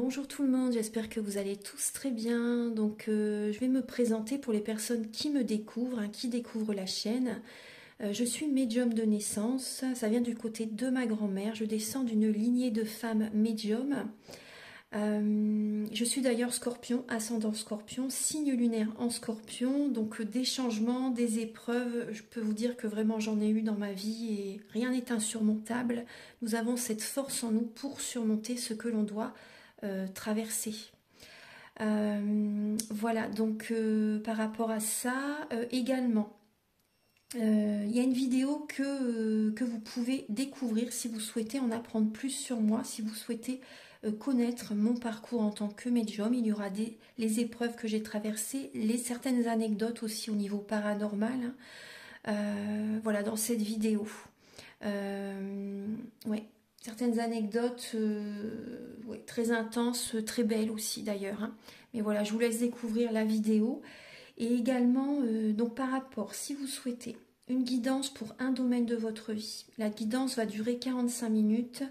Bonjour tout le monde, j'espère que vous allez tous très bien. Donc je vais me présenter pour les personnes qui me découvrent, qui découvrent la chaîne. Je suis médium de naissance, ça vient du côté de ma grand-mère. Je descends d'une lignée de femmes médiums. Je suis d'ailleurs scorpion, ascendant scorpion, signe lunaire en scorpion, donc des changements, des épreuves, je peux vous dire que vraiment j'en ai eu dans ma vie et rien n'est insurmontable. Nous avons cette force en nous pour surmonter ce que l'on doit traverser. Voilà, donc par rapport à ça, également, il y a une vidéo que vous pouvez découvrir si vous souhaitez en apprendre plus sur moi, si vous souhaitez connaître mon parcours en tant que médium. Il y aura les épreuves que j'ai traversées, certaines anecdotes aussi au niveau paranormal, voilà, dans cette vidéo. Ouais, certaines anecdotes ouais, très intenses, très belles aussi d'ailleurs. Mais voilà, je vous laisse découvrir la vidéo. Et également, donc par rapport, si vous souhaitez une guidance pour un domaine de votre vie, la guidance va durer 45 minutes,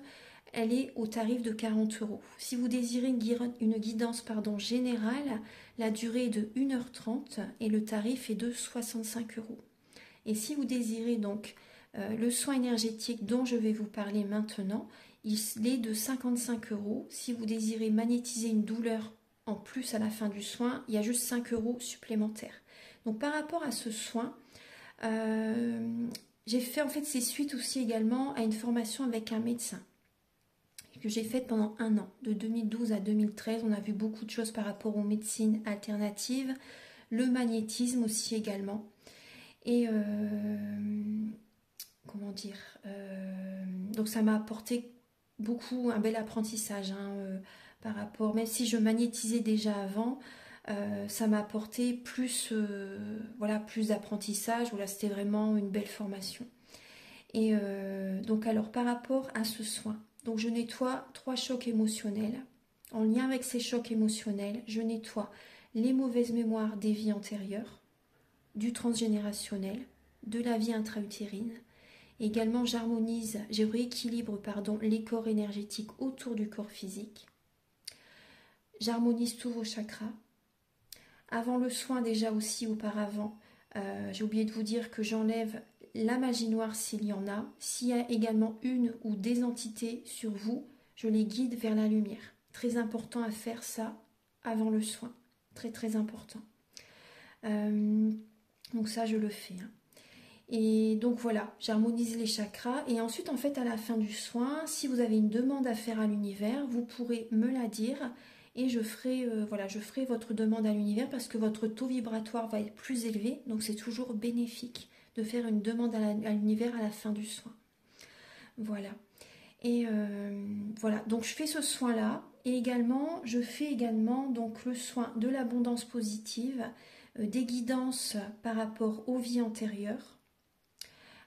elle est au tarif de 40 €. Si vous désirez une guidance générale, la durée est de 1h30 et le tarif est de 65 €. Et si vous désirez donc le soin énergétique dont je vais vous parler maintenant, il est de 55 €. Si vous désirez magnétiser une douleur en plus à la fin du soin, il y a juste 5 € supplémentaires. Donc par rapport à ce soin, j'ai fait en fait c'est suite aussi également à une formation avec un médecin que j'ai faite pendant 1 an, de 2012 à 2013. On a vu beaucoup de choses par rapport aux médecines alternatives, le magnétisme aussi également. Et comment dire, donc ça m'a apporté beaucoup, un bel apprentissage par rapport, même si je magnétisais déjà avant, ça m'a apporté plus, voilà, plus d'apprentissage. Voilà, c'était vraiment une belle formation. Et donc alors par rapport à ce soin, donc je nettoie 3 chocs émotionnels. En lien avec ces chocs émotionnels, je nettoie les mauvaises mémoires des vies antérieures, du transgénérationnel, de la vie intra-utérine. Également, je rééquilibre les corps énergétiques autour du corps physique. J'harmonise tous vos chakras. Avant le soin, déjà aussi auparavant, j'ai oublié de vous dire que j'enlève la magie noire s'il y en a. S'il y a également une ou des entités sur vous, je les guide vers la lumière. Très important à faire ça avant le soin. Très très important. Donc ça, je le fais. Et donc voilà, j'harmonise les chakras. Et ensuite, en fait, à la fin du soin, si vous avez une demande à faire à l'univers, vous pourrez me la dire. Et je ferai, voilà, je ferai votre demande à l'univers parce que votre taux vibratoire va être plus élevé. Donc c'est toujours bénéfique de faire une demande à l'univers à la fin du soin. Voilà. Et voilà, donc je fais ce soin-là. Et également, je fais également donc, le soin de l'abondance positive, des guidances par rapport aux vies antérieures.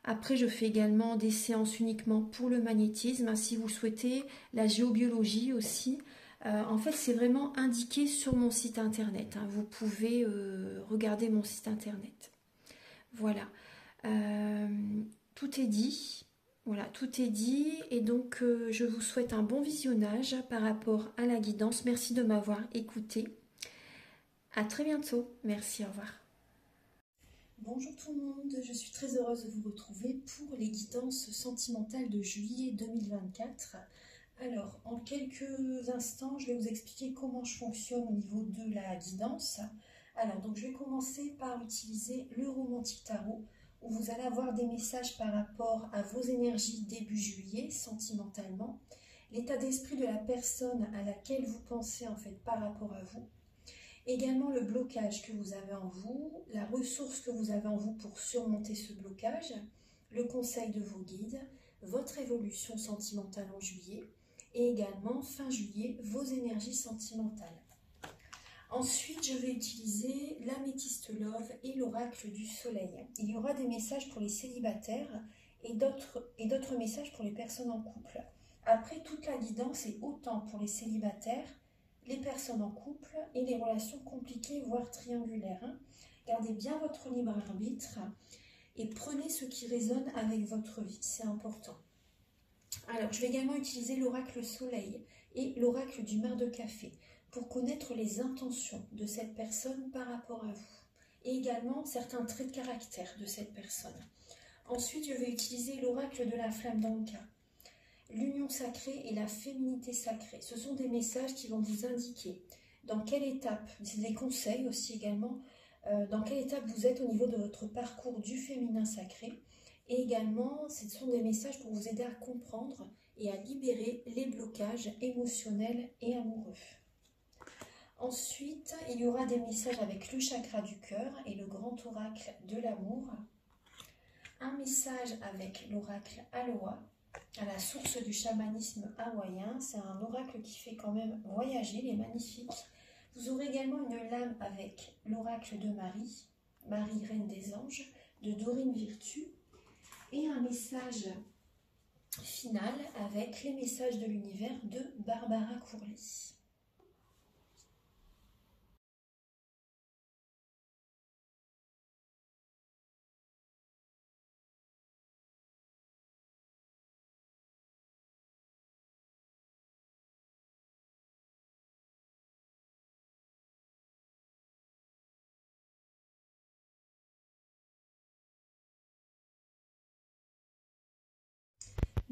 Après, je fais également des séances uniquement pour le magnétisme, si vous souhaitez, la géobiologie aussi. En fait, c'est vraiment indiqué sur mon site internet. Vous pouvez regarder mon site internet. Voilà. Tout est dit. Voilà, tout est dit. Et donc, je vous souhaite un bon visionnage par rapport à la guidance. Merci de m'avoir écouté. À très bientôt. Merci, au revoir. Bonjour tout le monde, je suis très heureuse de vous retrouver pour les guidances sentimentales de juillet 2024. Alors, en quelques instants, je vais vous expliquer comment je fonctionne au niveau de la guidance. Alors, donc je vais commencer par utiliser le Romantique Tarot, où vous allez avoir des messages par rapport à vos énergies début juillet, sentimentalement, l'état d'esprit de la personne à laquelle vous pensez en fait par rapport à vous. Également le blocage que vous avez en vous, la ressource que vous avez en vous pour surmonter ce blocage, le conseil de vos guides, votre évolution sentimentale en juillet et également fin juillet vos énergies sentimentales. Ensuite, je vais utiliser l'améthyste love et l'oracle du soleil. Il y aura des messages pour les célibataires et d'autres messages pour les personnes en couple. Après, toute la guidance est autant pour les célibataires, les personnes en couple et les relations compliquées, voire triangulaires. Gardez bien votre libre arbitre et prenez ce qui résonne avec votre vie, c'est important. Alors, je vais également utiliser l'oracle soleil et l'oracle du mar de café, pour connaître les intentions de cette personne par rapport à vous, et également certains traits de caractère de cette personne. Ensuite, je vais utiliser l'oracle de la flamme d'Anka, l'union sacrée et la féminité sacrée. Ce sont des messages qui vont vous indiquer dans quelle étape, c'est des conseils aussi également, dans quelle étape vous êtes au niveau de votre parcours du féminin sacré. Et également, ce sont des messages pour vous aider à comprendre et à libérer les blocages émotionnels et amoureux. Ensuite, il y aura des messages avec le chakra du cœur et le grand oracle de l'amour. Un message avec l'oracle Aloha, à la source du chamanisme hawaïen. C'est un oracle qui fait quand même voyager, il est magnifique. Vous aurez également une lame avec l'oracle de Marie, Marie Reine des Anges, de Dorine Virtue, et un message final avec les messages de l'univers de Barbara Courly.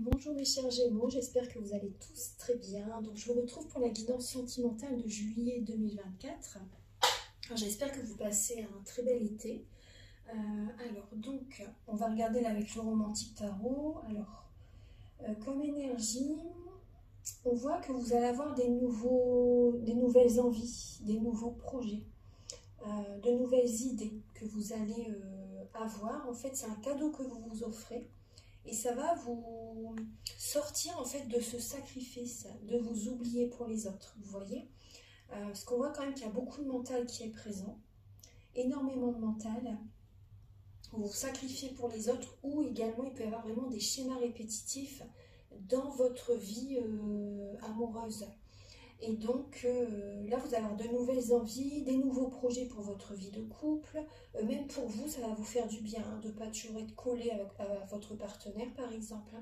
Bonjour mes chers Gémeaux, j'espère que vous allez tous très bien. Donc je vous retrouve pour la guidance sentimentale de juillet 2024. J'espère que vous passez un très bel été. Alors donc on va regarder là avec le romantique tarot. Alors comme énergie, on voit que vous allez avoir des nouvelles envies, des nouveaux projets, de nouvelles idées que vous allez avoir. En fait, c'est un cadeau que vous vous offrez. Et ça va vous sortir en fait de ce sacrifice, de vous oublier pour les autres, vous voyez. Parce qu'on voit quand même qu'il y a beaucoup de mental qui est présent, énormément de mental. Vous vous sacrifiez pour les autres, ou également il peut y avoir vraiment des schémas répétitifs dans votre vie amoureuse. Et donc là, vous allez avoir de nouvelles envies, des nouveaux projets pour votre vie de couple. Même pour vous, ça va vous faire du bien de ne pas toujours être collé à votre partenaire, par exemple.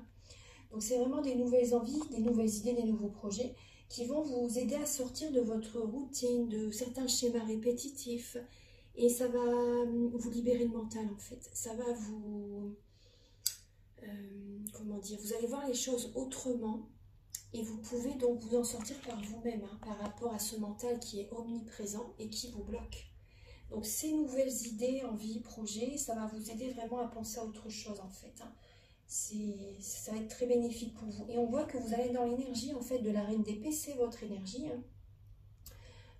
Donc c'est vraiment des nouvelles envies, des nouvelles idées, des nouveaux projets qui vont vous aider à sortir de votre routine, de certains schémas répétitifs. Et ça va vous libérer le mental, en fait. Ça va vous... comment dire, vous allez voir les choses autrement. Et vous pouvez donc vous en sortir par vous-même, par rapport à ce mental qui est omniprésent et qui vous bloque. Donc ces nouvelles idées, envies, projets, ça va vous aider vraiment à penser à autre chose en fait. Ça va être très bénéfique pour vous. Et on voit que vous allez dans l'énergie en fait de la reine d'épée, c'est votre énergie.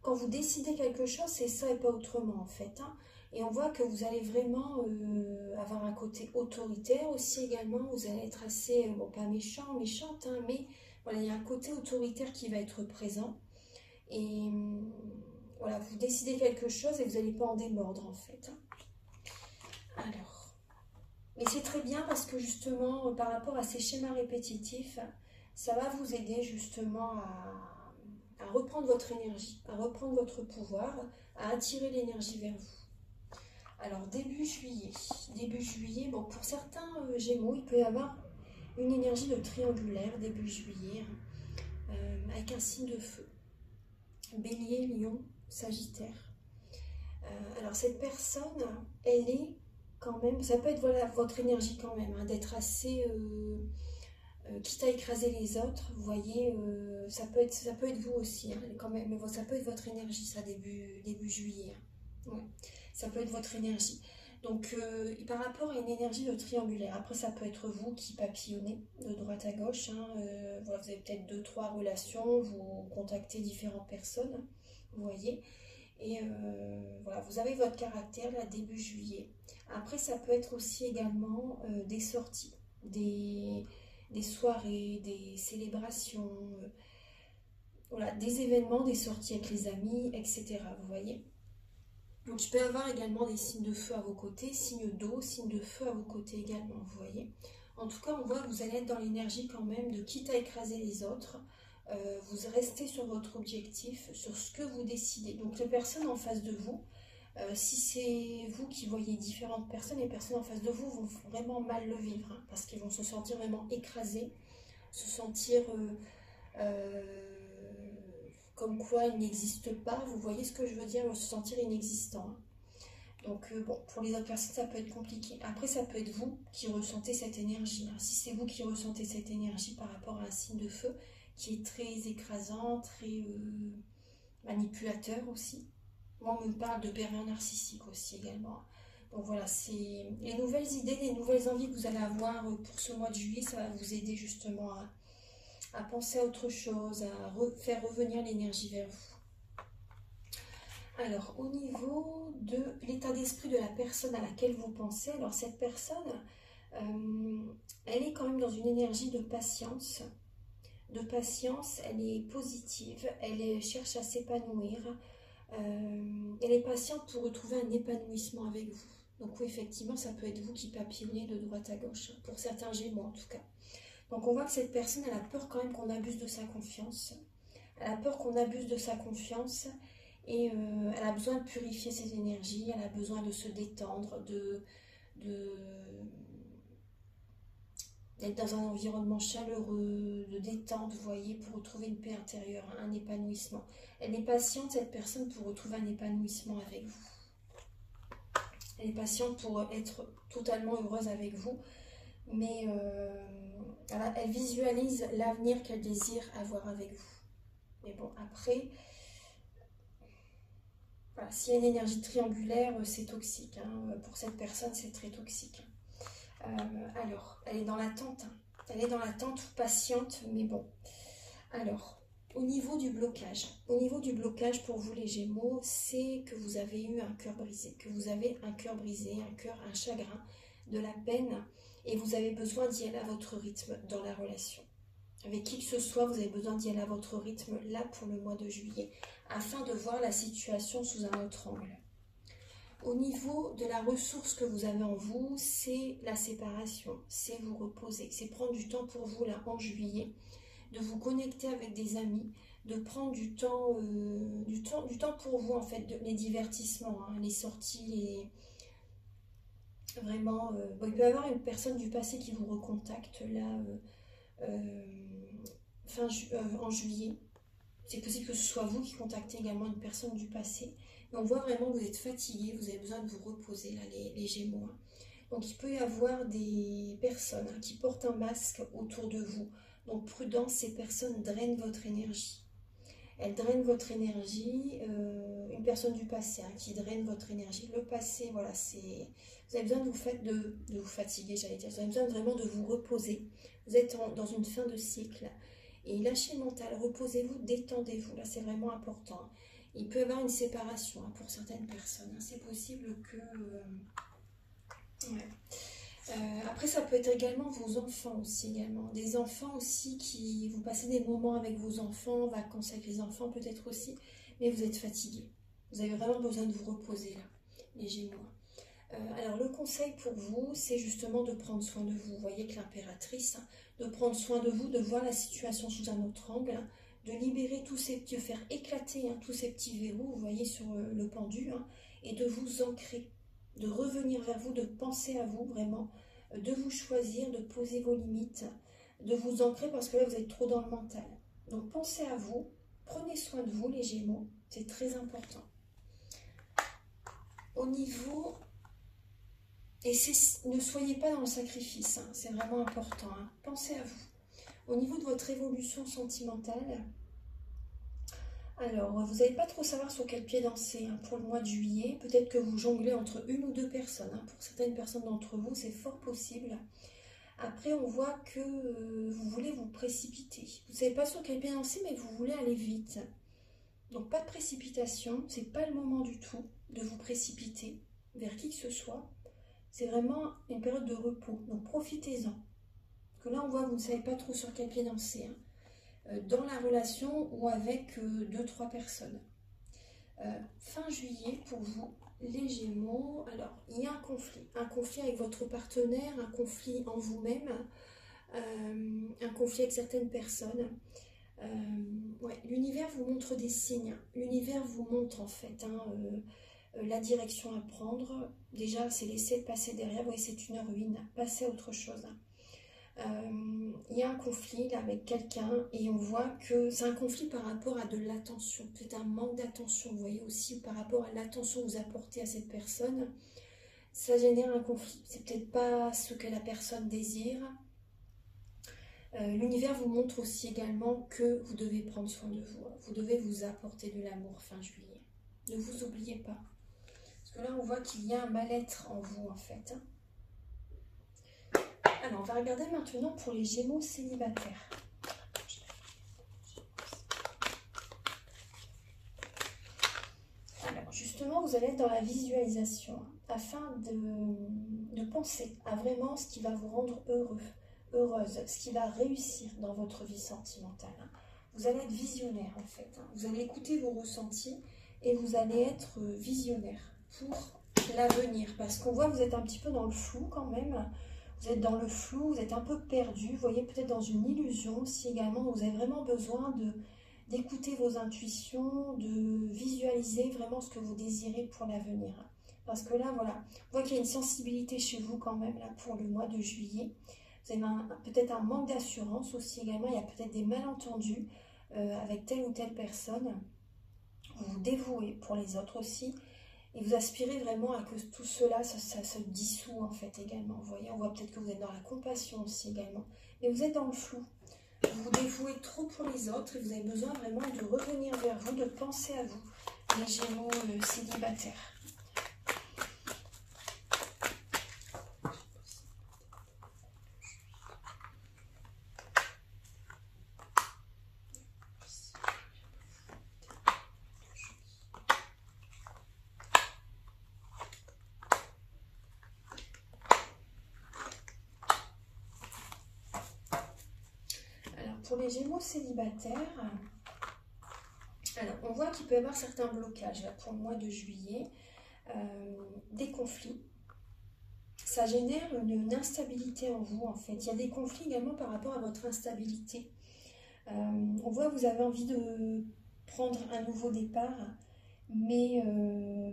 Quand vous décidez quelque chose, c'est ça et pas autrement en fait. Et on voit que vous allez vraiment avoir un côté autoritaire aussi également. Vous allez être assez, bon pas méchante, mais... Voilà, il y a un côté autoritaire qui va être présent. Et voilà, vous décidez quelque chose et vous n'allez pas en démordre en fait. Alors, mais c'est très bien parce que justement, par rapport à ces schémas répétitifs, ça va vous aider justement à reprendre votre énergie, à reprendre votre pouvoir, à attirer l'énergie vers vous. Alors, début juillet, bon, pour certains Gémeaux, il peut y avoir une énergie de triangulaire début juillet, avec un signe de feu. Bélier, Lion, Sagittaire. Alors cette personne, elle est quand même, ça peut être voilà, votre énergie quand même, d'être assez, quitte à écraser les autres, vous voyez, ça peut être vous aussi, quand même, mais ça peut être votre énergie, ça, début juillet. Ouais, ça peut être votre énergie. Donc, par rapport à une énergie de triangulaire, après ça peut être vous qui papillonnez de droite à gauche. Voilà, vous avez peut-être 2-3 relations, vous contactez différentes personnes, vous voyez. Et voilà, vous avez votre caractère là début juillet. Après, ça peut être aussi également des sorties, des soirées, des célébrations, voilà, des événements, des sorties avec les amis, etc. Vous voyez. Donc, je peux avoir également des signes de feu à vos côtés, signes d'eau, signes de feu à vos côtés également, vous voyez. En tout cas, on voit que vous allez être dans l'énergie quand même de quitte à écraser les autres, vous restez sur votre objectif, sur ce que vous décidez. Donc, les personnes en face de vous, si c'est vous qui voyez différentes personnes, les personnes en face de vous vont vraiment mal le vivre, parce qu'ils vont se sentir vraiment écrasés, se sentir comme quoi il n'existe pas. Vous voyez ce que je veux dire, se sentir inexistant. Hein. Donc bon, pour les autres personnes, ça peut être compliqué. Après, ça peut être vous qui ressentez cette énergie. Hein. Si c'est vous qui ressentez cette énergie par rapport à un signe de feu qui est très écrasant, très manipulateur aussi. Moi, on me parle de pervers narcissique aussi également. Donc voilà, c'est les nouvelles idées, les nouvelles envies que vous allez avoir pour ce mois de juillet, ça va vous aider justement à penser à autre chose, à faire revenir l'énergie vers vous. Alors, au niveau de l'état d'esprit de la personne à laquelle vous pensez, alors cette personne, elle est quand même dans une énergie de patience. Elle est positive, elle cherche à s'épanouir, elle est patiente pour retrouver un épanouissement avec vous. Donc oui, effectivement, ça peut être vous qui papillonnez de droite à gauche, pour certains Gémeaux en tout cas. Donc on voit que cette personne, elle a peur quand même qu'on abuse de sa confiance. Elle a peur qu'on abuse de sa confiance et elle a besoin de purifier ses énergies, elle a besoin de se détendre, d'être dans un environnement chaleureux, de détente, vous voyez, pour retrouver une paix intérieure, un épanouissement. Elle est patiente, cette personne, pour retrouver un épanouissement avec vous. Elle est patiente pour être totalement heureuse avec vous, mais elle visualise l'avenir qu'elle désire avoir avec vous. Mais bon, après, voilà, s'il y a une énergie triangulaire, c'est toxique. Hein. Pour cette personne, c'est très toxique. Alors, elle est dans l'attente. Hein. Elle est dans l'attente, patiente, mais bon. Alors, au niveau du blocage pour vous les Gémeaux, c'est que vous avez eu un cœur brisé, un chagrin, de la peine, et vous avez besoin d'y aller à votre rythme dans la relation. Avec qui que ce soit, vous avez besoin d'y aller à votre rythme, là, pour le mois de juillet, afin de voir la situation sous un autre angle. Au niveau de la ressource que vous avez en vous, c'est la séparation, c'est vous reposer, c'est prendre du temps pour vous, là, en juillet, de vous connecter avec des amis, de prendre du temps pour vous, en fait, les divertissements, hein, les sorties, vraiment, bon, il peut y avoir une personne du passé qui vous recontacte, là, en juillet. C'est possible que ce soit vous qui contactez également une personne du passé. Mais on voit vraiment que vous êtes fatigué, vous avez besoin de vous reposer, là, les Gémeaux. Hein. Donc il peut y avoir des personnes qui portent un masque autour de vous. Donc prudence, ces personnes drainent votre énergie. Elles drainent votre énergie. Une personne du passé qui draine votre énergie. Le passé, voilà, c'est... Vous avez besoin de vous fatiguer, j'allais dire. Vous avez besoin vraiment de vous reposer. Vous êtes dans une fin de cycle. Et lâchez le mental, reposez-vous, détendez-vous. Là, c'est vraiment important. Il peut y avoir une séparation pour certaines personnes. C'est possible que... après, ça peut être également vos enfants aussi. Des enfants aussi qui... Vous passez des moments avec vos enfants, vacances avec les enfants peut-être aussi. Mais vous êtes fatigué. Vous avez vraiment besoin de vous reposer, là, les Gémeaux. Alors, le conseil pour vous, c'est justement de prendre soin de vous. Vous voyez que l'impératrice, de prendre soin de vous, de voir la situation sous un autre angle, de libérer tous ces petits, de faire éclater tous ces petits verrous, vous voyez, sur le pendu, et de vous ancrer, de revenir vers vous, de penser à vous vraiment, de vous choisir, de poser vos limites, de vous ancrer parce que là, vous êtes trop dans le mental. Donc, pensez à vous, prenez soin de vous, les Gémeaux, c'est très important. Au niveau... Et ne soyez pas dans le sacrifice, c'est vraiment important. Pensez à vous. Au niveau de votre évolution sentimentale, alors vous n'allez pas trop savoir sur quel pied danser pour le mois de juillet. Peut-être que vous jonglez entre une ou deux personnes. Pour certaines personnes d'entre vous, c'est fort possible. Après, on voit que vous voulez vous précipiter. Vous ne savez pas sur quel pied danser, mais vous voulez aller vite. Donc pas de précipitation, c'est pas le moment du tout de vous précipiter vers qui que ce soit. C'est vraiment une période de repos, donc profitez-en. Parce que là, on voit que vous ne savez pas trop sur quel pied danser, dans la relation ou avec 2-3 personnes. Fin juillet, pour vous, les Gémeaux, alors, il y a un conflit avec votre partenaire, un conflit en vous-même, un conflit avec certaines personnes. L'univers vous montre des signes, l'univers vous montre en fait, la direction à prendre. Déjà, c'est laisser passer derrière. Vous voyez, c'est une ruine. Passez à autre chose. Il y a un conflit là, avec quelqu'un et on voit que c'est un conflit par rapport à de l'attention, peut-être un manque d'attention, vous voyez aussi par rapport à l'attention que vous apportez à cette personne, ça génère un conflit, c'est peut-être pas ce que la personne désire. L'univers vous montre aussi également que vous devez prendre soin de vous, vous devez vous apporter de l'amour fin juillet, ne vous oubliez pas, parce que là on voit qu'il y a un mal-être en vous en fait. Alors, on va regarder maintenant pour les Gémeaux célibataires. Alors, justement, vous allez être dans la visualisation afin de penser à vraiment ce qui va vous rendre heureux, heureuse, ce qui va réussir dans votre vie sentimentale. Vous allez être visionnaire en fait. Vous allez écouter vos ressentis et vous allez être visionnaire pour l'avenir. Parce qu'on voit que vous êtes un petit peu dans le flou quand même. Vous êtes dans le flou, vous êtes un peu perdu, vous voyez peut-être dans une illusion aussi également. Vous avez vraiment besoin d'écouter vos intuitions, de visualiser vraiment ce que vous désirez pour l'avenir. Parce que là, voilà, on voit qu'il y a une sensibilité chez vous quand même là pour le mois de juillet. Vous avez peut-être un manque d'assurance aussi également. Il y a peut-être des malentendus avec telle ou telle personne. Vous vous dévouez pour les autres aussi. Et vous aspirez vraiment à que tout cela, ça se dissout en fait également. Vous voyez, on voit peut-être que vous êtes dans la compassion aussi également. Mais vous êtes dans le flou. Vous vous dévouez trop pour les autres et vous avez besoin vraiment de revenir vers vous, de penser à vous, les Gémeaux célibataires. Pour les Gémeaux célibataires, alors on voit qu'il peut y avoir certains blocages là, pour le mois de juillet, des conflits. Ça génère une instabilité en vous en fait. Il y a des conflits également par rapport à votre instabilité. On voit que vous avez envie de prendre un nouveau départ, mais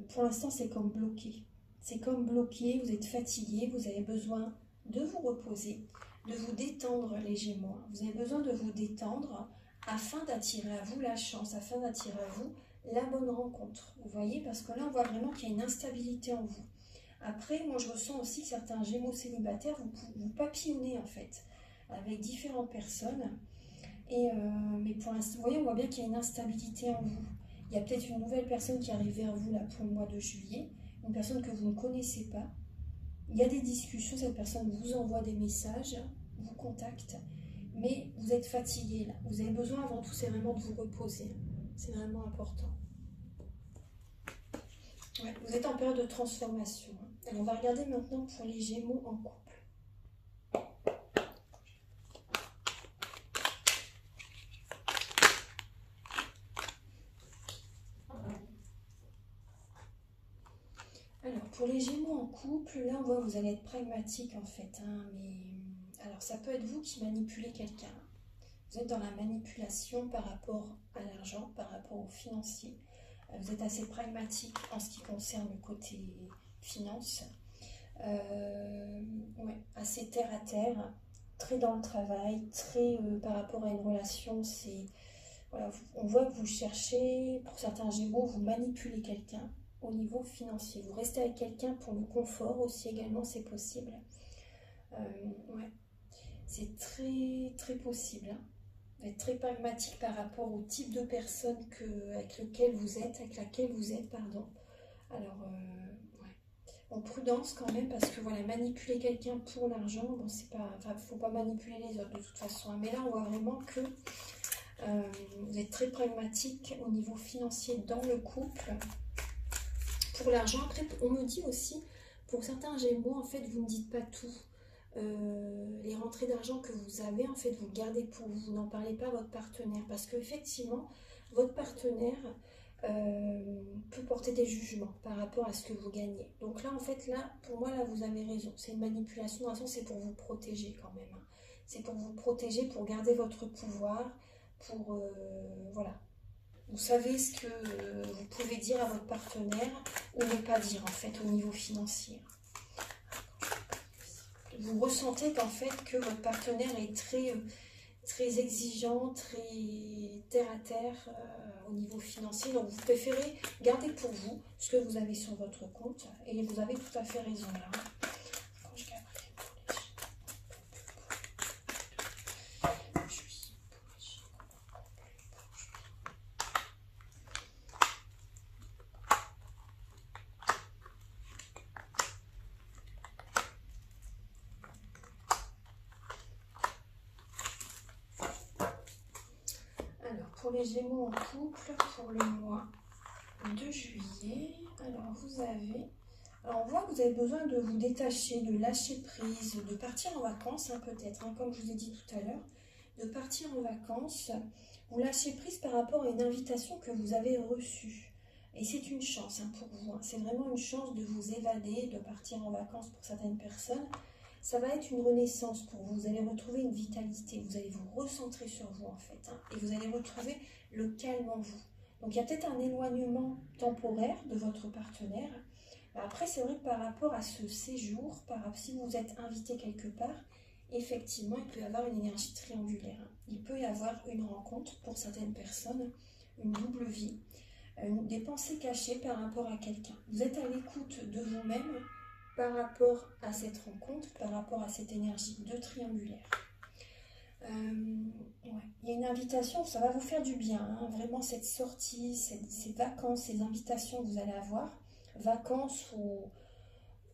pour l'instant c'est comme bloqué. C'est comme bloqué, vous êtes fatigué, vous avez besoin de vous reposer, de vous détendre les Gémeaux. Vous avez besoin de vous détendre afin d'attirer à vous la chance, afin d'attirer à vous la bonne rencontre. Vous voyez, parce que là on voit vraiment qu'il y a une instabilité en vous. Après, moi je ressens aussi que certains Gémeaux célibataires, vous papillonnez en fait avec différentes personnes. Mais pour l'instant, vous voyez, on voit bien qu'il y a une instabilité en vous. Il y a peut-être une nouvelle personne qui arrive vers vous là pour le mois de juillet, une personne que vous ne connaissez pas. Il y a des discussions, cette personne vous envoie des messages, vous contacte, mais vous êtes fatigué là. Vous avez besoin avant tout, c'est vraiment de vous reposer. C'est vraiment important. Ouais, vous êtes en période de transformation. Alors, on va regarder maintenant pour les Gémeaux en couple. Alors, pour les Gémeaux en couple, là, on voit que vous allez être pragmatique en fait. Mais alors, ça peut être vous qui manipulez quelqu'un. Vous êtes dans la manipulation par rapport à l'argent, par rapport au financier. Vous êtes assez pragmatique en ce qui concerne le côté finance. Ouais, assez terre à terre, très dans le travail, très par rapport à une relation. Voilà, on voit que vous cherchez, pour certains Gémeaux, vous manipulez quelqu'un au niveau financier. Vous restez avec quelqu'un pour le confort aussi également, c'est possible. Ouais, c'est très très possible. Vous êtes très pragmatique par rapport au type de personne avec laquelle vous êtes, pardon. Alors, ouais. Bon, prudence quand même, parce que voilà, manipuler quelqu'un pour l'argent, bon, c'est pas, enfin, faut pas manipuler les autres de toute façon. Mais là, on voit vraiment que vous êtes très pragmatique au niveau financier dans le couple. Pour l'argent, après, on me dit aussi, pour certains Gémeaux, en fait, vous ne dites pas tout. Les rentrées d'argent que vous avez, en fait, vous le gardez pour vous, n'en parlez pas à votre partenaire, parce qu'effectivement, votre partenaire peut porter des jugements par rapport à ce que vous gagnez. Donc là, en fait, là, pour moi, là, vous avez raison, c'est une manipulation, de toute façon, c'est pour vous protéger quand même. C'est pour vous protéger, pour garder votre pouvoir, pour, voilà. Vous savez ce que vous pouvez dire à votre partenaire ou ne pas dire, en fait, au niveau financier. vous ressentez qu'en fait que votre partenaire est très exigeant, très terre à terre au niveau financier. Donc vous préférez garder pour vous ce que vous avez sur votre compte. Et vous avez tout à fait raison là. Pour les Gémeaux en couple, pour le mois de juillet, alors vous avez... Alors on voit que vous avez besoin de vous détacher, de lâcher prise, de partir en vacances, hein, peut-être, hein, comme je vous ai dit tout à l'heure, de partir en vacances. Vous lâchez prise par rapport à une invitation que vous avez reçue. Et c'est une chance hein, pour vous, hein. C'est vraiment une chance de vous évader, de partir en vacances pour certaines personnes. Ça va être une renaissance pour vous. Vous allez retrouver une vitalité. Vous allez vous recentrer sur vous en fait. Hein, et vous allez retrouver le calme en vous. Donc il y a peut-être un éloignement temporaire de votre partenaire. Après, c'est vrai que par rapport à ce séjour, si vous êtes invité quelque part, effectivement, il peut y avoir une énergie triangulaire. Hein. Il peut y avoir une rencontre pour certaines personnes, une double vie, des pensées cachées par rapport à quelqu'un. Vous êtes à l'écoute de vous-même par rapport à cette rencontre, par rapport à cette énergie de triangulaire. Ouais. Il y a une invitation, ça va vous faire du bien, hein. Vraiment cette sortie, ces vacances, ces invitations que vous allez avoir, vacances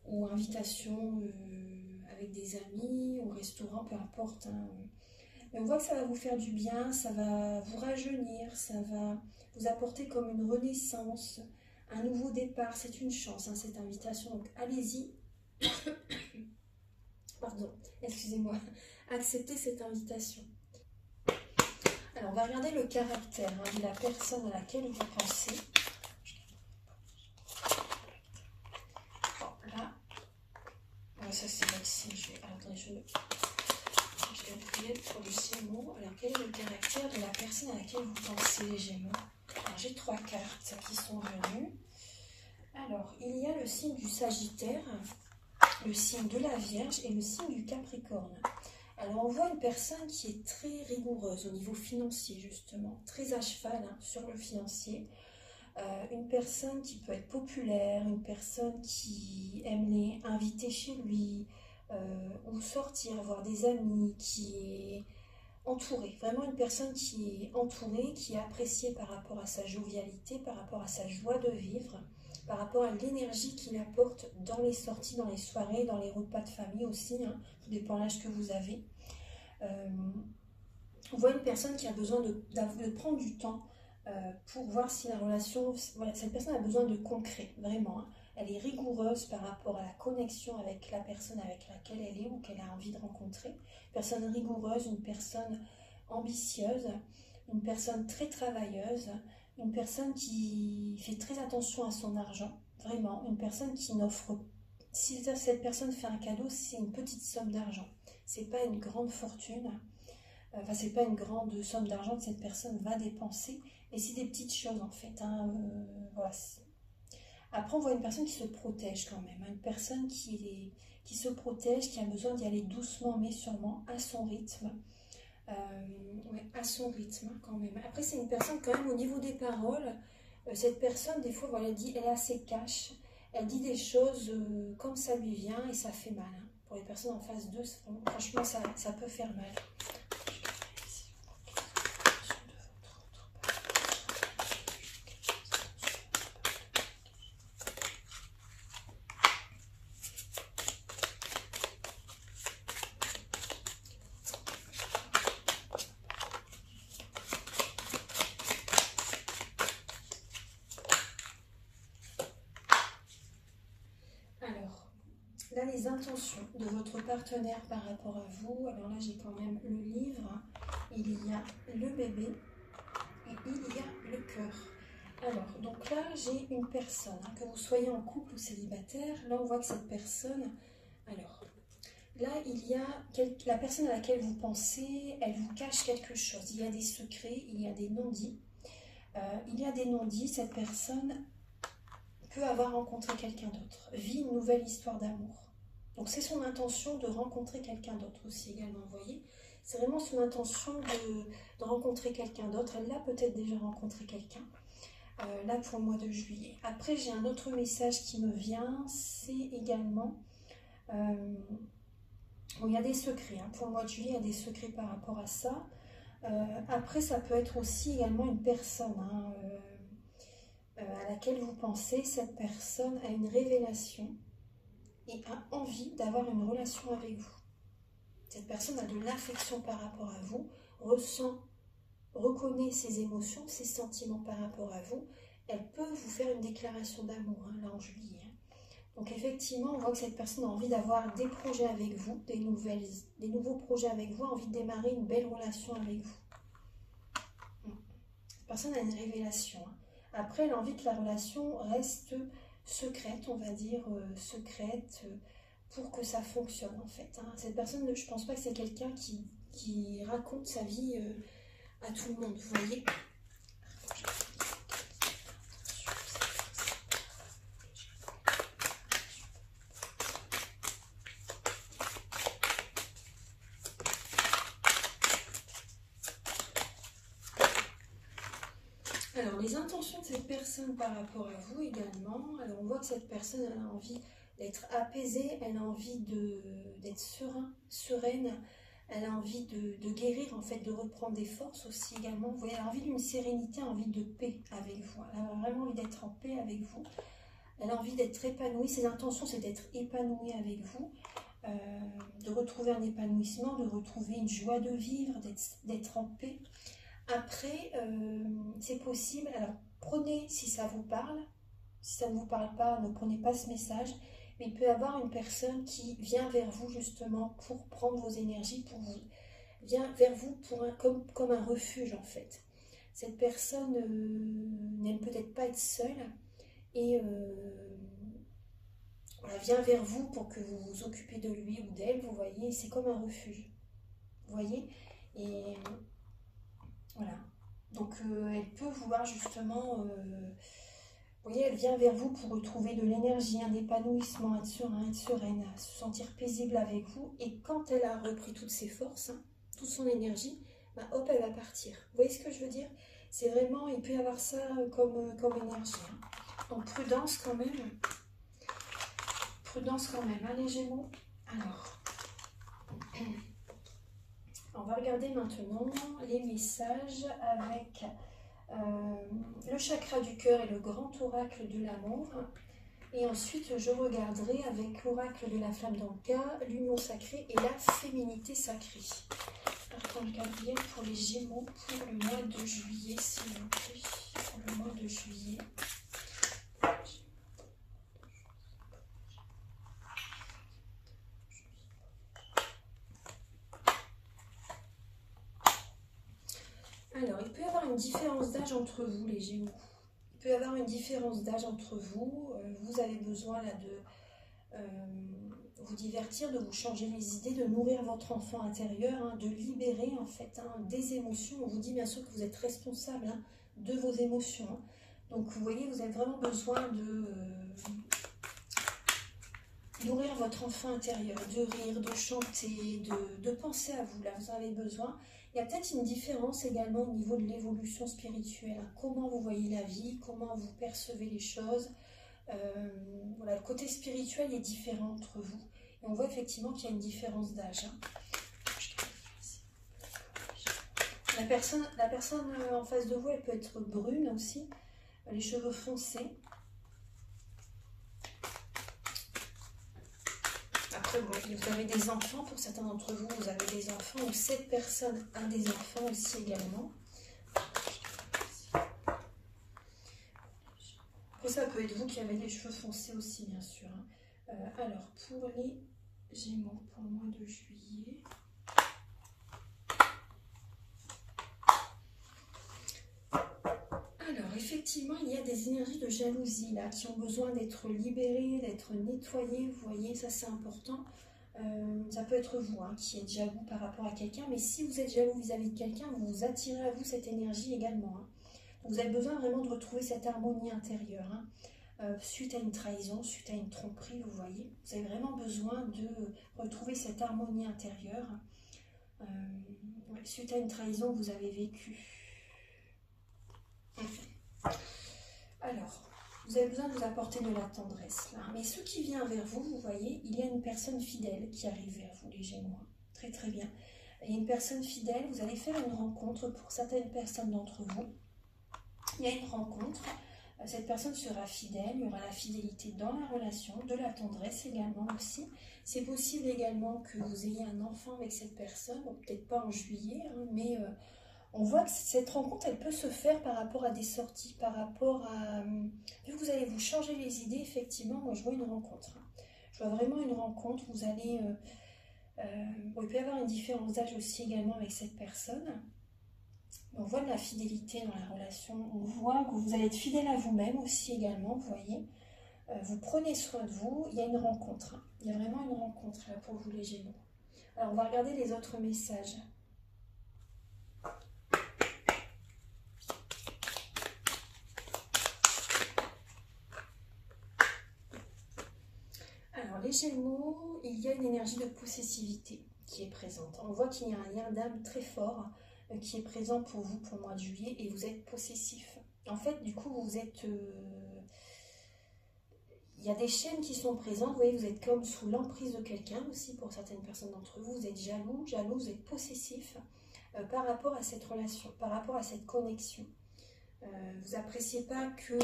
ou invitations avec des amis, au restaurant, peu importe. Hein. Mais on voit que ça va vous faire du bien, ça va vous rajeunir, ça va vous apporter comme une renaissance, un nouveau départ. C'est une chance, hein, cette invitation. Donc allez-y. Pardon, excusez-moi. Acceptez cette invitation. Alors, on va regarder le caractère hein, de la personne à laquelle vous pensez. Bon, là, ça c'est votre signe. Attendez, je vais pour les Gémeaux. Alors, quel est le caractère de la personne à laquelle vous pensez, les Gémeaux? Alors, j'ai 3 cartes qui sont venues. Alors, il y a le signe du Sagittaire, le signe de la Vierge et le signe du Capricorne. Alors, on voit une personne qui est très rigoureuse au niveau financier, justement, très à cheval hein, sur le financier. Une personne qui peut être populaire, une personne qui aime les inviter chez lui, ou sortir, voir des amis, qui est entourée. Vraiment une personne qui est entourée, qui est appréciée par rapport à sa jovialité, par rapport à sa joie de vivre, par rapport à l'énergie qu'il apporte dans les sorties, dans les soirées, dans les repas de famille aussi, hein, tout dépend de l'âge que vous avez. On voit une personne qui a besoin de prendre du temps pour voir si la relation... Voilà, cette personne a besoin de concret, vraiment. Hein. Elle est rigoureuse par rapport à la connexion avec la personne avec laquelle elle est ou qu'elle a envie de rencontrer. Une personne rigoureuse, une personne ambitieuse, une personne très travailleuse, une personne qui fait très attention à son argent, vraiment. Une personne qui n'offre... Si cette personne fait un cadeau, c'est une petite somme d'argent. C'est pas une grande fortune. Enfin, c'est pas une grande somme d'argent que cette personne va dépenser, mais c'est des petites choses en fait. Hein, voilà. Après, on voit une personne qui se protège quand même, hein, une personne qui se protège, qui a besoin d'y aller doucement mais sûrement, à son rythme. Ouais, à son rythme hein, quand même. Après, c'est une personne quand même au niveau des paroles. Cette personne, des fois, voilà, elle est assez cash. Elle dit des choses comme ça lui vient et ça fait mal. Hein. Pour les personnes en face d'eux, franchement, ça peut faire mal. Là, les intentions de votre partenaire par rapport à vous. Alors là, j'ai quand même le livre. Il y a le bébé et il y a le cœur. Alors, donc là, j'ai une personne, hein, que vous soyez en couple ou célibataire. Là, on voit que cette personne... Alors, là, il y a la personne à laquelle vous pensez, elle vous cache quelque chose. Il y a des secrets, il y a des non-dits. Il y a des non-dits. Cette personne peut avoir rencontré quelqu'un d'autre, vit une nouvelle histoire d'amour. Donc c'est son intention de rencontrer quelqu'un d'autre aussi également, vous voyez. C'est vraiment son intention de rencontrer quelqu'un d'autre. Elle a peut-être déjà rencontré quelqu'un, là pour le mois de juillet. Après, j'ai un autre message qui me vient, c'est également... bon, il y a des secrets, hein. Pour le mois de juillet, il y a des secrets par rapport à ça. Après, ça peut être aussi également une personne, hein, à laquelle vous pensez. Cette personne a une révélation et a envie d'avoir une relation avec vous. Cette personne a de l'affection par rapport à vous, reconnaît ses émotions, ses sentiments par rapport à vous. Elle peut vous faire une déclaration d'amour, hein, là en juillet. Donc effectivement, on voit que cette personne a envie d'avoir des projets avec vous, des nouveaux projets avec vous, a envie de démarrer une belle relation avec vous. Cette personne a une révélation, hein. Après, elle a envie que la relation reste secrète, on va dire, secrète, pour que ça fonctionne en fait, hein. Cette personne, je ne pense pas que c'est quelqu'un qui raconte sa vie à tout le monde, vous voyez. Alors, les intentions de cette personne par rapport à vous également. Alors, on voit que cette personne elle a envie d'être apaisée, elle a envie d'être sereine, elle a envie de guérir, en fait, de reprendre des forces aussi également. Vous voyez, elle a envie d'une sérénité, envie de paix avec vous. Elle a vraiment envie d'être en paix avec vous. Elle a envie d'être épanouie. Ses intentions, c'est d'être épanouie avec vous, de retrouver un épanouissement, de retrouver une joie de vivre, d'être en paix. Après, c'est possible, alors prenez si ça vous parle, si ça ne vous parle pas, ne prenez pas ce message, mais il peut y avoir une personne qui vient vers vous justement pour prendre vos énergies, vient vers vous comme un refuge en fait. Cette personne n'aime peut-être pas être seule et voilà, vient vers vous pour que vous vous occupiez de lui ou d'elle, vous voyez, c'est comme un refuge, vous voyez, et... Voilà, donc elle peut vouloir justement, vous voyez, elle vient vers vous pour retrouver de l'énergie, un épanouissement, être serein, être sereine, se sentir paisible avec vous. Et quand elle a repris toutes ses forces, hein, toute son énergie, bah, hop, elle va partir. Vous voyez ce que je veux dire? C'est vraiment, il peut y avoir ça comme énergie. Hein. Donc prudence quand même. Prudence quand même, hein, les Gémeaux. Alors... On va regarder maintenant les messages avec le chakra du cœur et le grand oracle de l'amour. Et ensuite, je regarderai avec l'oracle de la flamme d'Anka, l'union sacrée et la féminité sacrée. Archange Gabriel pour les Gémeaux pour le mois de juillet, s'il vous plaît. Pour le mois de juillet. Alors, il peut y avoir une différence d'âge entre vous, les Gémeaux. Il peut y avoir une différence d'âge entre vous. Vous avez besoin là, de vous divertir, de vous changer les idées, de nourrir votre enfant intérieur, hein, de libérer en fait hein, des émotions. On vous dit bien sûr que vous êtes responsable hein, de vos émotions. Hein. Donc, vous voyez, vous avez vraiment besoin de nourrir votre enfant intérieur, de rire, de chanter, de penser à vous. Là, vous en avez besoin. Il y a peut-être une différence également au niveau de l'évolution spirituelle. Hein. Comment vous voyez la vie, comment vous percevez les choses. Voilà, le côté spirituel est différent entre vous. Et on voit effectivement qu'il y a une différence d'âge. Hein. La personne en face de vous, elle peut être brune aussi. Les cheveux foncés. Après, bon, vous avez des enfants, pour certains d'entre vous, vous avez des enfants, ou cette personne a des enfants aussi également. Après, ça peut être vous qui avez les cheveux foncés aussi, bien sûr. Hein. Alors, pour les Gémeaux, pour le mois de juillet... Alors, effectivement, il y a des énergies de jalousie là qui ont besoin d'être libérées, d'être nettoyées. Vous voyez, ça c'est important. Ça peut être vous hein, qui êtes jaloux par rapport à quelqu'un, mais si vous êtes jaloux vis-à-vis de quelqu'un, vous attirez à vous cette énergie également. Hein. Donc, vous avez besoin vraiment de retrouver cette harmonie intérieure. Hein. suite à une trahison, suite à une tromperie, vous voyez. Vous avez vraiment besoin de retrouver cette harmonie intérieure. Suite à une trahison, vous avez vécu. Alors, vous avez besoin de vous apporter de la tendresse là. Mais ce qui vient vers vous, vous voyez, il y a une personne fidèle qui arrive vers vous, les Gémeaux. Très très bien. Il y a une personne fidèle, vous allez faire une rencontre pour certaines personnes d'entre vous. Il y a une rencontre, cette personne sera fidèle, il y aura la fidélité dans la relation, de la tendresse également aussi. C'est possible également que vous ayez un enfant avec cette personne, bon, peut-être pas en juillet, hein, mais on voit que cette rencontre, elle peut se faire par rapport à des sorties, par rapport à... Vu que vous allez vous changer les idées, effectivement, moi je vois une rencontre. Hein. Je vois vraiment une rencontre, vous allez... bon, il peut y avoir une différence d'âge aussi également avec cette personne. On voit de la fidélité dans la relation, on voit que vous allez être fidèle à vous-même aussi également, vous voyez. Vous prenez soin de vous, il y a une rencontre. Hein. Il y a vraiment une rencontre là pour vous les Gémeaux. Alors on va regarder les autres messages. Alors les Gémeaux, il y a une énergie de possessivité qui est présente. On voit qu'il y a un lien d'âme très fort qui est présent pour vous pour le mois de juillet et vous êtes possessif. En fait, du coup, vous êtes... il y a des chaînes qui sont présentes, vous voyez, vous êtes comme sous l'emprise de quelqu'un aussi pour certaines personnes d'entre vous. Vous êtes jaloux, vous êtes possessif par rapport à cette relation, par rapport à cette connexion. Vous n'appréciez pas que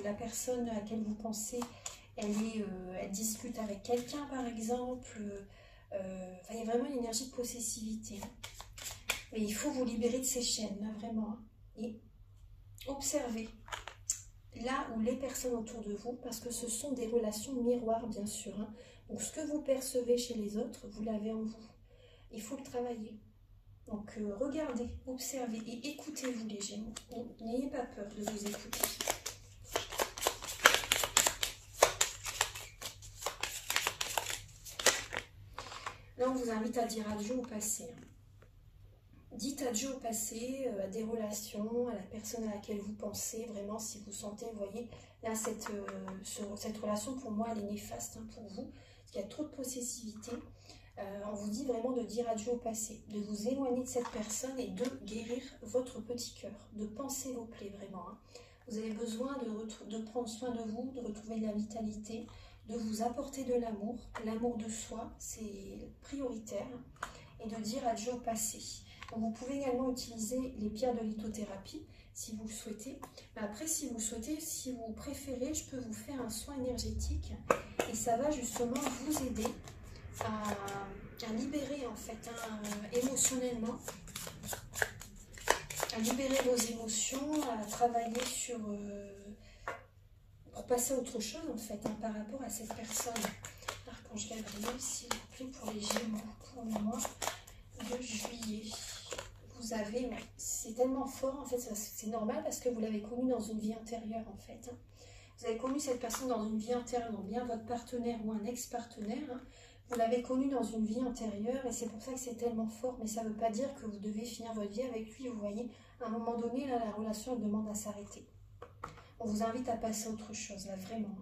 la personne à laquelle vous pensez, elle discute avec quelqu'un par exemple. Il y a vraiment une énergie de possessivité. Mais il faut vous libérer de ces chaînes, là, vraiment. Et observez là où les personnes autour de vous, parce que ce sont des relations miroirs, bien sûr. Hein. Donc, ce que vous percevez chez les autres, vous l'avez en vous. Il faut le travailler. Donc, regardez, observez et écoutez-vous, les Gémeaux. N'ayez pas peur de vous écouter. Là, on vous invite à dire adieu au passé. Hein. Dites adieu au passé, à des relations, à la personne à laquelle vous pensez, vraiment si vous sentez, vous voyez, là cette relation pour moi elle est néfaste hein, pour vous, parce qu'il y a trop de possessivité. On vous dit vraiment de dire adieu au passé, de vous éloigner de cette personne et de guérir votre petit cœur, de penser vos plaies vraiment. Hein. Vous avez besoin de prendre soin de vous, de retrouver de la vitalité, de vous apporter de l'amour de soi, c'est prioritaire, et de dire adieu au passé. Donc vous pouvez également utiliser les pierres de lithothérapie si vous le souhaitez. Mais après, si vous le souhaitez, si vous préférez, je peux vous faire un soin énergétique et ça va justement vous aider à libérer en fait émotionnellement, à libérer vos émotions, à travailler sur pour passer à autre chose en fait par rapport à cette personne. Archange Gabriel, s'il vous plaît, pour les Gémeaux pour le mois de juillet. Vous avez, c'est tellement fort en fait, c'est normal parce que vous l'avez connu dans une vie antérieure en fait. Vous avez connu cette personne dans une vie antérieure, donc bien votre partenaire ou un ex-partenaire. Hein. Vous l'avez connu dans une vie antérieure et c'est pour ça que c'est tellement fort. Mais ça ne veut pas dire que vous devez finir votre vie avec lui. Vous voyez, à un moment donné, là, la relation elle demande à s'arrêter. On vous invite à passer à autre chose, là, vraiment.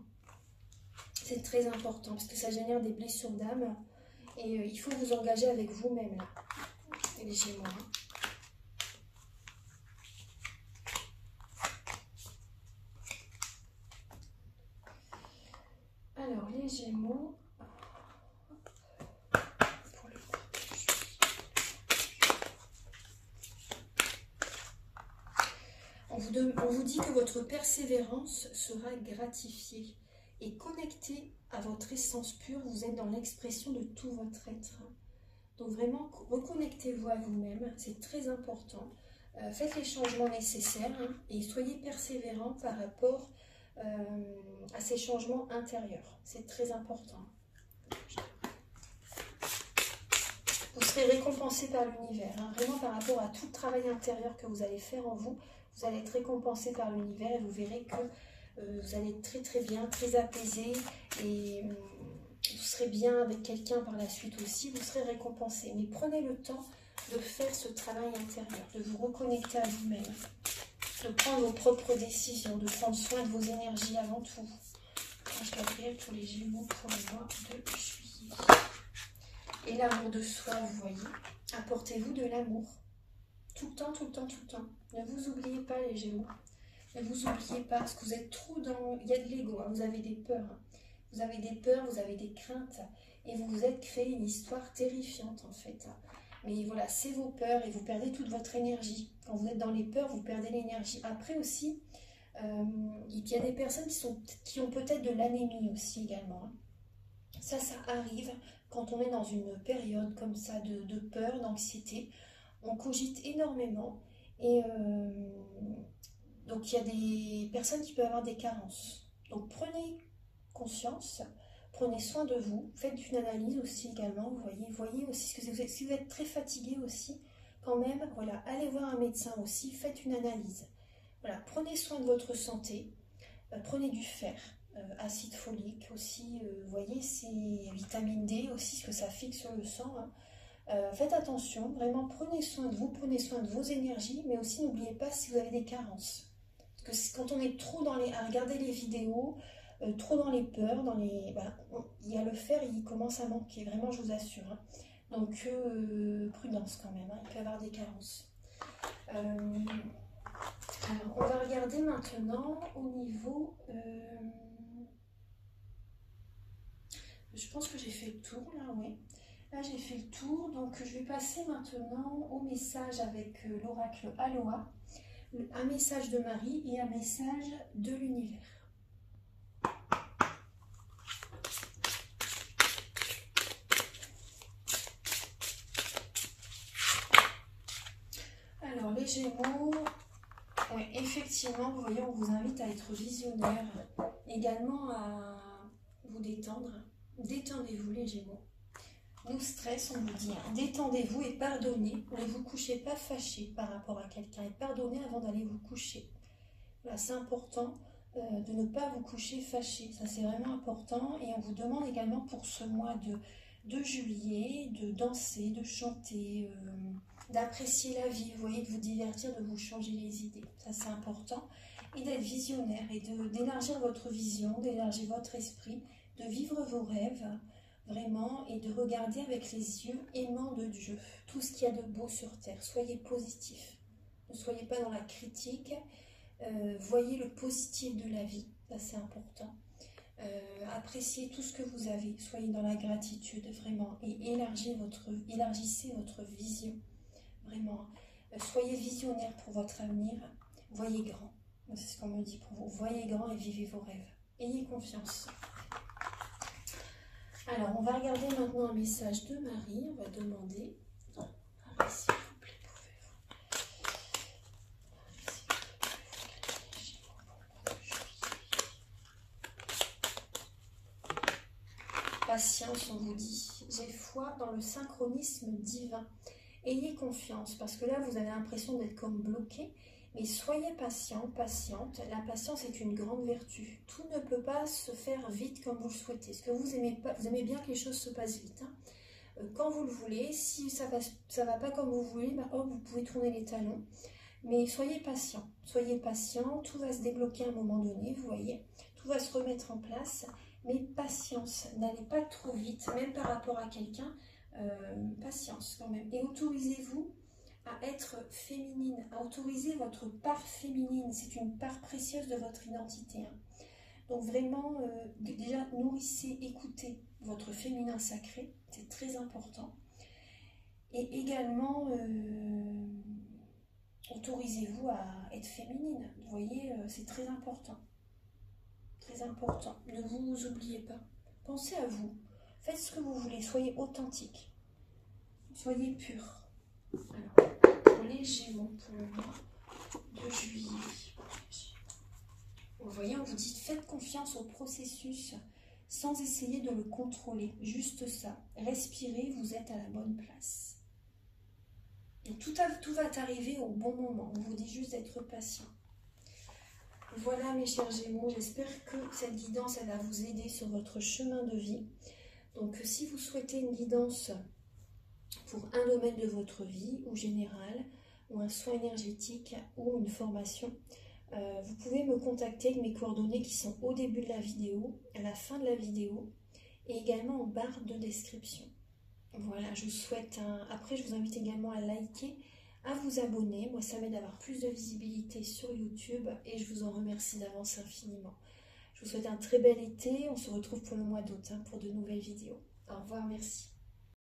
C'est très important parce que ça génère des blessures d'âme et il faut vous engager avec vous-même, là, les Gémeaux. Hein. Alors, les Gémeaux, pour le mois de juillet. On vous dit que votre persévérance sera gratifiée et connectée à votre essence pure, vous êtes dans l'expression de tout votre être. Donc vraiment, reconnectez-vous à vous-même, c'est très important. Faites les changements nécessaires hein, et soyez persévérants par rapport à ces changements intérieurs. C'est très important. Vous serez récompensé par l'univers, hein, vraiment par rapport à tout le travail intérieur que vous allez faire en vous. Vous allez être récompensé par l'univers et vous verrez que vous allez être très très bien, très apaisé et vous serez bien avec quelqu'un par la suite aussi, vous serez récompensé. Mais prenez le temps de faire ce travail intérieur, de vous reconnecter à vous-même, de prendre vos propres décisions, de prendre soin de vos énergies avant tout. ange Gabriel pour les Gémeaux pour le mois de juillet. Et l'amour de soi, vous voyez, apportez-vous de l'amour. Tout le temps, tout le temps, tout le temps. Ne vous oubliez pas les Gémeaux. Ne vous oubliez pas, parce que vous êtes trop dans... Il y a de l'ego, hein, vous avez des peurs. Vous avez des peurs, vous avez des craintes. Et vous vous êtes créé une histoire terrifiante en fait. Mais voilà, c'est vos peurs et vous perdez toute votre énergie. Quand vous êtes dans les peurs, vous perdez l'énergie. Après aussi, il y a des personnes qui ont peut-être de l'anémie aussi également. Hein. Ça arrive quand on est dans une période comme ça de peur, d'anxiété. On cogite énormément et donc il y a des personnes qui peuvent avoir des carences. Donc prenez conscience, prenez soin de vous, faites une analyse aussi également, voyez aussi si vous êtes très fatigué aussi, quand même, voilà, allez voir un médecin aussi, faites une analyse. Voilà, prenez soin de votre santé, prenez du fer, acide folique aussi, voyez, c'est vitamine D aussi, ce que ça fixe sur le sang, hein. Faites attention, vraiment prenez soin de vous, prenez soin de vos énergies, mais aussi n'oubliez pas si vous avez des carences. Parce que quand on est trop à regarder les vidéos, trop dans les peurs, il y a le fer, il commence à manquer, vraiment je vous assure. Hein. Donc prudence quand même, hein, il peut y avoir des carences. Alors on va regarder maintenant au niveau... je pense que j'ai fait le tour là, oui. Là j'ai fait le tour, donc je vais passer maintenant au message avec l'oracle Aloha. Un message de Marie et un message de l'univers. Alors les Gémeaux, ouais, effectivement, vous voyez, on vous invite à être visionnaire, également à vous détendre. Détendez-vous les Gémeaux. Nous stress, on vous dit, hein, détendez-vous et pardonnez. Ne vous couchez pas fâché par rapport à quelqu'un et pardonnez avant d'aller vous coucher. Voilà, c'est important de ne pas vous coucher fâché. Ça, c'est vraiment important. Et on vous demande également pour ce mois de juillet de danser, de chanter, d'apprécier la vie, vous voyez, de vous divertir, de vous changer les idées. Ça, c'est important. Et d'être visionnaire et d'élargir votre vision, d'élargir votre esprit, de vivre vos rêves, vraiment, et de regarder avec les yeux aimants de Dieu tout ce qu'il y a de beau sur terre. Soyez positif. Ne soyez pas dans la critique. Voyez le positif de la vie. Ça, c'est important. Appréciez tout ce que vous avez. Soyez dans la gratitude, vraiment. Et élargissez votre vision. Vraiment. Soyez visionnaire pour votre avenir. Voyez grand. C'est ce qu'on me dit pour vous. Voyez grand et vivez vos rêves. Ayez confiance. Alors, on va regarder maintenant un message de Marie. On va demander... Marie, s'il vous plaît, pouvez-vous... Patience, on vous dit. J'ai foi dans le synchronisme divin. Ayez confiance, parce que là, vous avez l'impression d'être comme bloqué. Mais soyez patient, patiente. La patience est une grande vertu. Tout ne peut pas se faire vite comme vous le souhaitez. Est-ce que vous aimez bien que les choses se passent vite, hein. Quand vous le voulez, si ça va pas comme vous voulez, bah, hop, vous pouvez tourner les talons. Mais soyez patient, tout va se débloquer à un moment donné, vous voyez. Tout va se remettre en place, mais patience. N'allez pas trop vite, même par rapport à quelqu'un. Patience quand même. Et autorisez-vous à être féminine, à autoriser votre part féminine. C'est une part précieuse de votre identité. Hein. Donc vraiment, déjà nourrissez, écoutez votre féminin sacré, c'est très important. Et également, autorisez-vous à être féminine. Vous voyez, c'est très important. Très important. Ne vous oubliez pas. Pensez à vous. Faites ce que vous voulez. Soyez authentique. Soyez pur. Alors, pour les Gémeaux, pour le mois de juillet. Vous voyez, on vous dit, faites confiance au processus sans essayer de le contrôler. Juste ça. Respirez, vous êtes à la bonne place. Et tout va arriver au bon moment. On vous dit juste d'être patient. Voilà mes chers Gémeaux, j'espère que cette guidance, elle va vous aider sur votre chemin de vie. Donc si vous souhaitez une guidance pour un domaine de votre vie ou général, ou un soin énergétique ou une formation, Vous pouvez me contacter avec mes coordonnées qui sont au début de la vidéo, à la fin de la vidéo et également en barre de description. Voilà, je vous souhaite un... Après, je vous invite également à liker, à vous abonner. Moi, ça m'aide à avoir plus de visibilité sur YouTube et je vous en remercie d'avance infiniment. Je vous souhaite un très bel été. On se retrouve pour le mois d'août pour de nouvelles vidéos. Au revoir, merci.